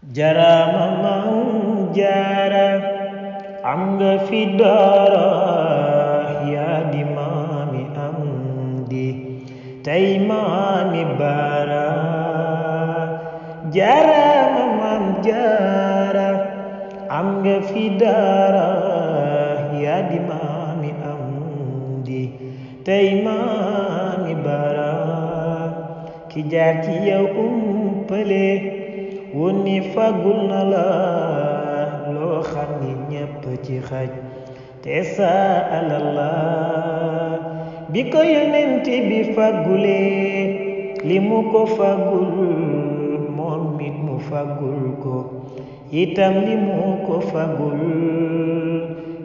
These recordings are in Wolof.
jarama man jara am nga fi dara yaa di maami Amdi tey maami Bara jarama man jara am nga fi dara yaa di maami Amdi tey maami Bara ki jaar ci yow umpale woni fagul na la loo xam ni ñépp ci xaj te sa alala bi ko yonent bi fagulee li mu ko fagul moom it mu fagul ko itam li mu ko fagul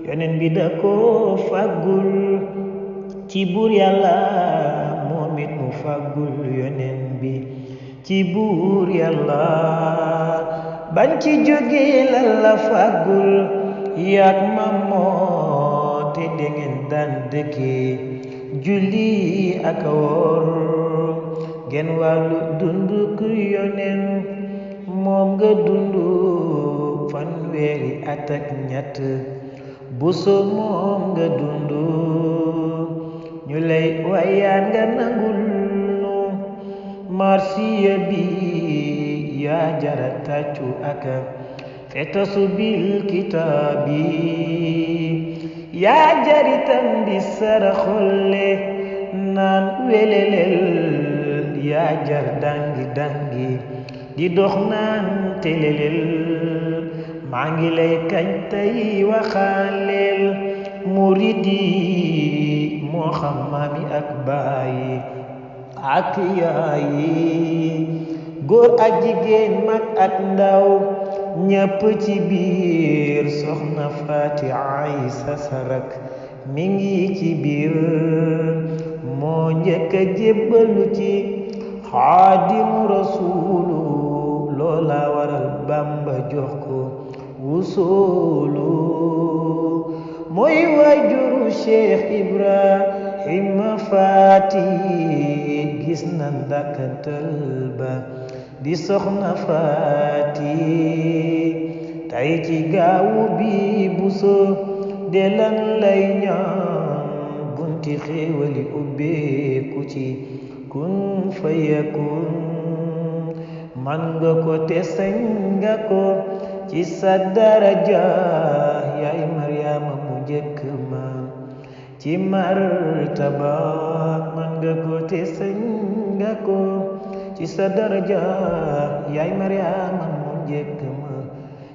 yonent bi da ko fagul ci buur yàlla moom it mu fagul yonent bi ci buur yàlla bañ ci jógee lan la fàggul yaak mamoo te dangeen daan dëkkee julli ak woor genn wàllu dundu ku yoneen moom nga dundu fanweeri at ak ñett buso moom nga dundu ñu lay wayaan nga nangul marsiya bi yaa jara tàccu aka fetasu bil kitaabi yaa jaritam di saraxolle naan welelel yaa jar dangi dangi di dox naan telelel maa ngi lay kañ tey waxaaleel muridi moo xam maami ak baayi ak yaayi góor ak jigéen mag ak ndaw ñépp ci biir soxna Faati Aysa Sarak mi ngi ci biir moo njëkk a jébbalu ci Xaadimu Rasuulu loola waral Bamba jox ko wusoolu mooy waajuru Cheikh Ibrahima Faati gis na ndàkkantal ba di soxna Faati tay ci gaawu bi buso de lan lay ñaan bunti xéewali ubbeeku ci kun fayakun man nga ko te sañ nga ko ci sa daraja yaay Maryaama mu njëkk ma ci martaba man nga ko te sañ nga ko ci sa daraja yaay Maryaama mu njëkk ma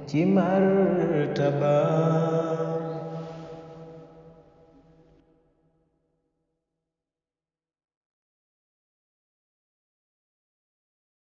ci martaba